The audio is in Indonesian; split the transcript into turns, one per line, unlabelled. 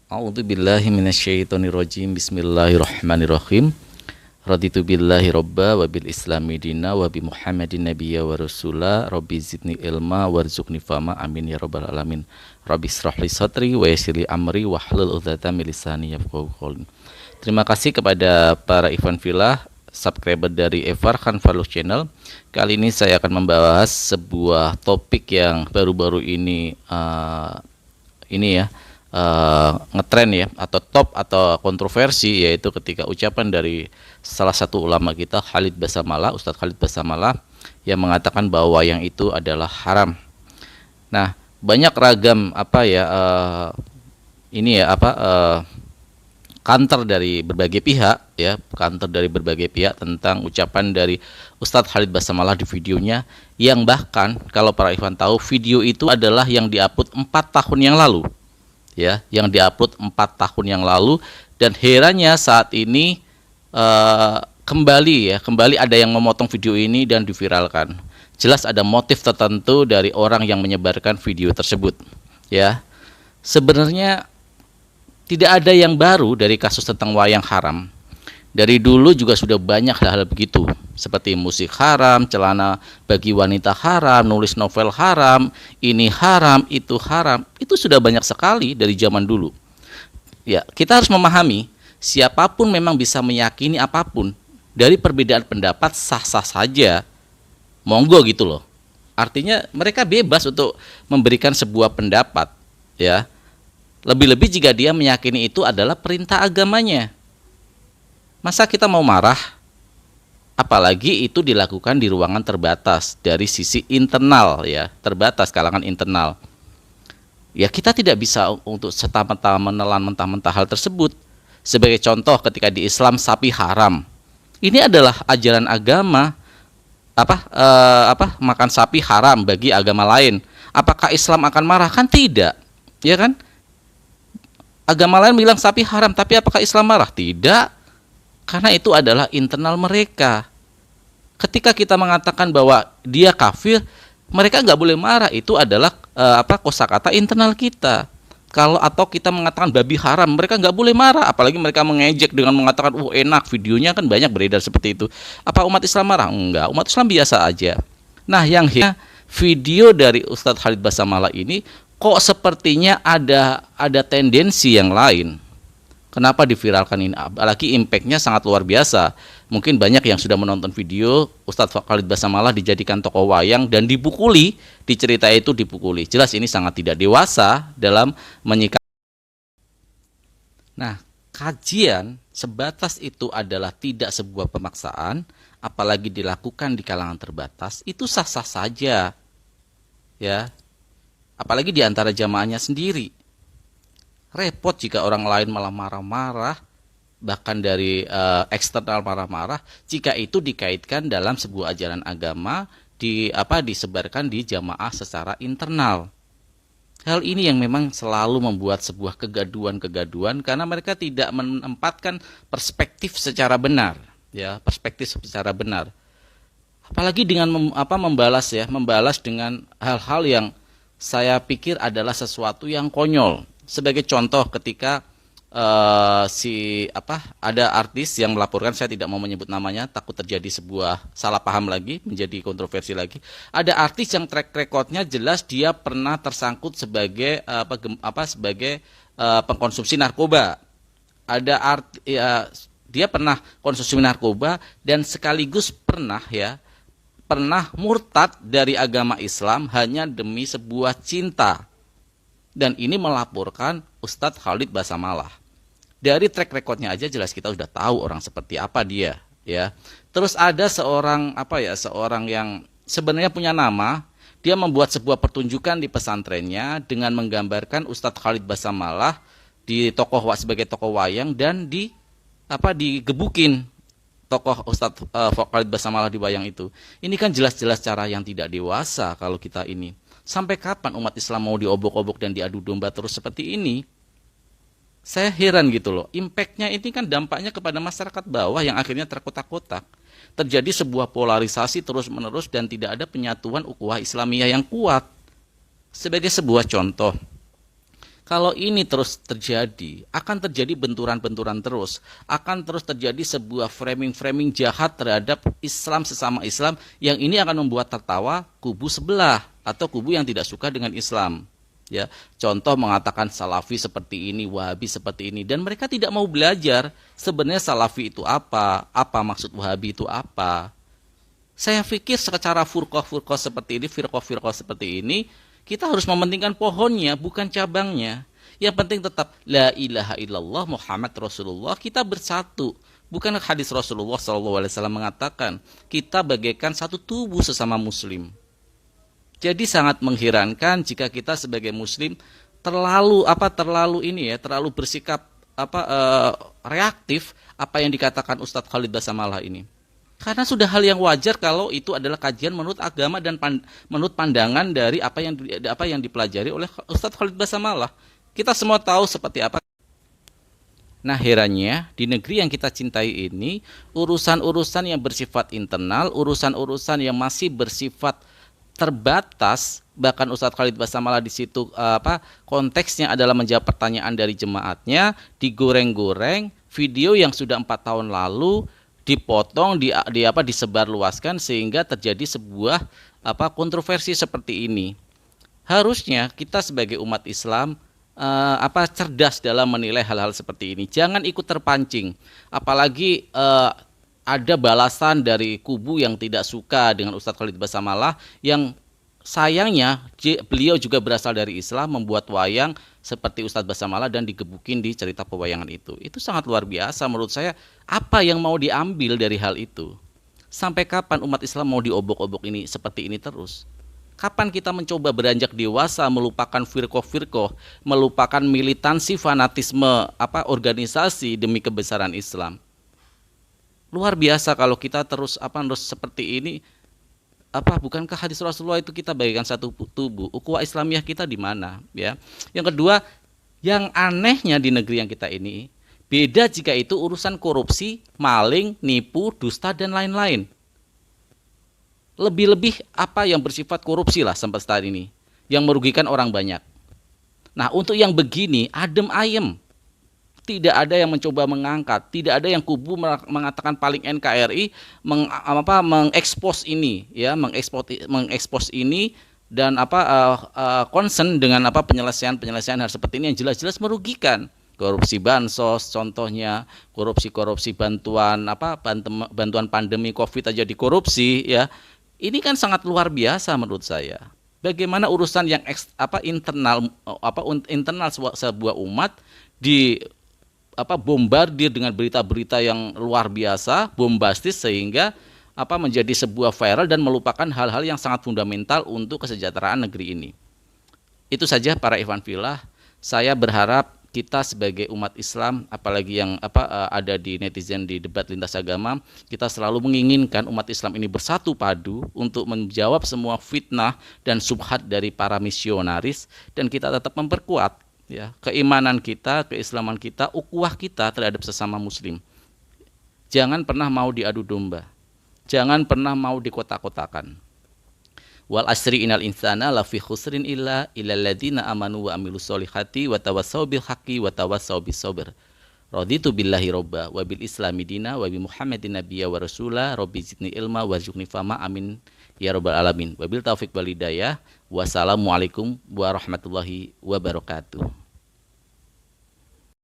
A'udzubillahi minasyaitonirrajim. Bismillahirrahmanirrahim. Raditu billahi robba wa bil islami dina wa bi Muhammadin nabiyya wa rasula. Rabbi zidni ilma warzuqni fama. Amin ya rabbal alamin. Rabbi israh li sadri wa yassir li amri wahlul 'uqdatam min lisani yafqahu qawli. Terima kasih kepada para Ikhwan Fillah subscriber dari Farhan Faluh Channel. Kali ini saya akan membahas sebuah topik yang baru-baru ini ngetren ya, atau top atau kontroversi, yaitu ketika ucapan dari salah satu ulama kita, Khalid Basamallah, Ustadz Khalid Basamallah, yang mengatakan bahwa wayang itu adalah haram. Nah, banyak ragam kantor dari berbagai pihak ya, tentang ucapan dari Ustadz Khalid Basamallah di videonya, yang bahkan kalau para ikhwan tahu, video itu adalah yang diupload 4 tahun yang lalu. Ya, yang diupload 4 tahun yang lalu, dan herannya saat ini kembali ada yang memotong video ini dan diviralkan. Jelas ada motif tertentu dari orang yang menyebarkan video tersebut. Ya, sebenarnya tidak ada yang baru dari kasus tentang wayang haram. Dari dulu juga sudah banyak hal-hal begitu, seperti musik haram, celana bagi wanita haram, nulis novel haram, ini haram, itu sudah banyak sekali dari zaman dulu. Ya, kita harus memahami, siapapun memang bisa meyakini apapun. Dari perbedaan pendapat sah-sah saja, monggo gitu loh. Artinya mereka bebas untuk memberikan sebuah pendapat, ya. Lebih-lebih jika dia meyakini itu adalah perintah agamanya. Masa kita mau marah? Apalagi itu dilakukan di ruangan terbatas dari sisi internal ya, terbatas kalangan internal. Ya, kita tidak bisa untuk serta-merta menelan mentah-mentah hal tersebut. Sebagai contoh, ketika di Islam sapi haram. Ini adalah ajaran agama. Makan sapi haram bagi agama lain. Apakah Islam akan marah? Kan tidak. Ya kan? Agama lain bilang sapi haram, tapi apakah Islam marah? Tidak. Karena itu adalah internal mereka. Ketika kita mengatakan bahwa dia kafir, mereka nggak boleh marah. Itu adalah kosakata internal kita. Atau kita mengatakan babi haram, mereka nggak boleh marah. Apalagi mereka mengejek dengan mengatakan, enak, videonya kan banyak beredar seperti itu. Apa umat Islam marah? Enggak, umat Islam biasa aja. Nah, video dari Ustadz Khalid Basamallah ini kok sepertinya ada tendensi yang lain. Kenapa diviralkan ini? Apalagi impactnya sangat luar biasa. Mungkin banyak yang sudah menonton video Ustadz Khalid Basamallah dijadikan tokoh wayang dan dipukuli. Di cerita itu dipukuli. Jelas ini sangat tidak dewasa dalam menyikapi. Nah, kajian sebatas itu adalah tidak sebuah pemaksaan, apalagi dilakukan di kalangan terbatas, itu sah-sah saja. Ya. Apalagi di antara jamaahnya sendiri. Repot jika orang lain malah marah-marah, bahkan dari eksternal marah-marah, jika itu dikaitkan dalam sebuah ajaran agama disebarkan di jamaah secara internal. Hal ini yang memang selalu membuat sebuah kegaduhan karena mereka tidak menempatkan perspektif secara benar, ya, perspektif secara benar. Apalagi dengan membalas dengan hal-hal yang saya pikir adalah sesuatu yang konyol. Sebagai contoh, ketika ada artis yang melaporkan, saya tidak mau menyebut namanya, takut terjadi sebuah salah paham lagi, menjadi kontroversi lagi. Ada artis yang track recordnya jelas dia pernah tersangkut sebagai pengkonsumsi narkoba. Dia pernah konsumsi narkoba dan sekaligus pernah murtad dari agama Islam hanya demi sebuah cinta. Dan ini melaporkan Ustadz Khalid Basamallah. Dari track recordnya aja jelas kita sudah tahu orang seperti apa dia, ya. Terus ada seorang yang sebenarnya punya nama, dia membuat sebuah pertunjukan di pesantrennya dengan menggambarkan Ustadz Khalid Basamallah sebagai tokoh wayang dan digebukin tokoh Ustadz Khalid Basamallah di wayang itu. Ini kan jelas-jelas cara yang tidak dewasa kalau kita ini. Sampai kapan umat Islam mau diobok-obok dan diadu domba terus seperti ini? Saya heran gitu loh. Impactnya ini kan dampaknya kepada masyarakat bawah yang akhirnya terkotak-kotak. Terjadi sebuah polarisasi terus-menerus dan tidak ada penyatuan ukhuwah Islamiyah yang kuat. Sebagai sebuah contoh, Kalau ini terus terjadi, akan terjadi benturan-benturan terus, akan terus terjadi sebuah framing-framing jahat terhadap Islam sesama Islam yang ini akan membuat tertawa kubu sebelah atau kubu yang tidak suka dengan Islam. Ya, contoh mengatakan Salafi seperti ini, Wahabi seperti ini, dan mereka tidak mau belajar sebenarnya Salafi itu apa maksud Wahabi itu apa. Saya pikir secara furqah-furqah seperti ini, firqah-firqah seperti ini, kita harus mementingkan pohonnya, bukan cabangnya. Yang penting tetap la ilaha illallah Muhammad Rasulullah, kita bersatu. Bukan hadis Rasulullah SAW mengatakan, kita bagaikan satu tubuh sesama muslim. Jadi sangat mengherankan jika kita sebagai muslim terlalu bersikap reaktif apa yang dikatakan Ustadz Khalid Basamallah ini. Karena sudah hal yang wajar kalau itu adalah kajian menurut agama dan menurut pandangan dari apa yang dipelajari oleh Ustadz Khalid Basamallah. Kita semua tahu seperti apa. Nah, herannya di negeri yang kita cintai ini, urusan-urusan yang bersifat internal, urusan-urusan yang masih bersifat terbatas, bahkan Ustadz Khalid Basamallah di situ konteksnya adalah menjawab pertanyaan dari jemaatnya, digoreng-goreng, video yang sudah 4 tahun lalu dipotong, disebarluaskan sehingga terjadi sebuah kontroversi seperti ini. Harusnya kita sebagai umat Islam cerdas dalam menilai hal-hal seperti ini. Jangan ikut terpancing. Apalagi ada balasan dari kubu yang tidak suka dengan Ustadz Khalid Basamallah yang sayangnya beliau juga berasal dari Islam, membuat wayang seperti Ustadz Basamallah dan digebukin di cerita pewayangan itu. Itu sangat luar biasa menurut saya. Apa yang mau diambil dari hal itu? Sampai kapan umat Islam mau diobok-obok ini seperti ini terus? Kapan kita mencoba beranjak dewasa, melupakan firqah-firqah, melupakan militansi fanatisme organisasi demi kebesaran Islam? Luar biasa kalau kita terus seperti ini. Bukankah hadis Rasulullah itu kita bagaikan satu tubuh? Ukhuwah Islamiyah kita di mana, ya? Yang kedua, yang anehnya di negeri yang kita ini, beda jika itu urusan korupsi, maling, nipu, dusta dan lain-lain. Lebih-lebih apa yang bersifat korupsi lah sampai saat ini, yang merugikan orang banyak. Nah, untuk yang begini adem ayem. Tidak ada yang mencoba mengangkat, tidak ada yang kubu mengatakan paling NKRI mengekspos ini, ya, mengekspos ini dan concern dengan penyelesaian hal seperti ini yang jelas-jelas merugikan. Korupsi bansos contohnya, korupsi bantuan bantuan pandemi Covid aja dikorupsi, ya. Ini kan sangat luar biasa menurut saya. Bagaimana urusan yang internal sebuah umat di bombardir dengan berita-berita yang luar biasa, bombastis sehingga menjadi sebuah viral dan melupakan hal-hal yang sangat fundamental untuk kesejahteraan negeri ini. Itu saja para ikhwan fillah. Saya berharap kita sebagai umat Islam, apalagi yang ada di netizen di debat lintas agama, kita selalu menginginkan umat Islam ini bersatu padu untuk menjawab semua fitnah dan subhat dari para misionaris, dan kita tetap memperkuat, ya, keimanan kita, keislaman kita, ukhuwah kita terhadap sesama muslim. Jangan pernah mau diadu domba. Jangan pernah mau dikotak-kotakan. Wal asri innal insana lafi khusrin illa illalladzina amanu wa amilus solihati wa tawassaw bil haqqi wa tawassaw bis sabr. Raditu billahi robba wa bil islami dina wa bi Muhammadin nabiyya wa rasula rabbi zidni ilma warzuqni fahma amin ya rabbal alamin. Wabil taufik wal hidayah. Wassalamualaikum warahmatullahi wabarakatuh.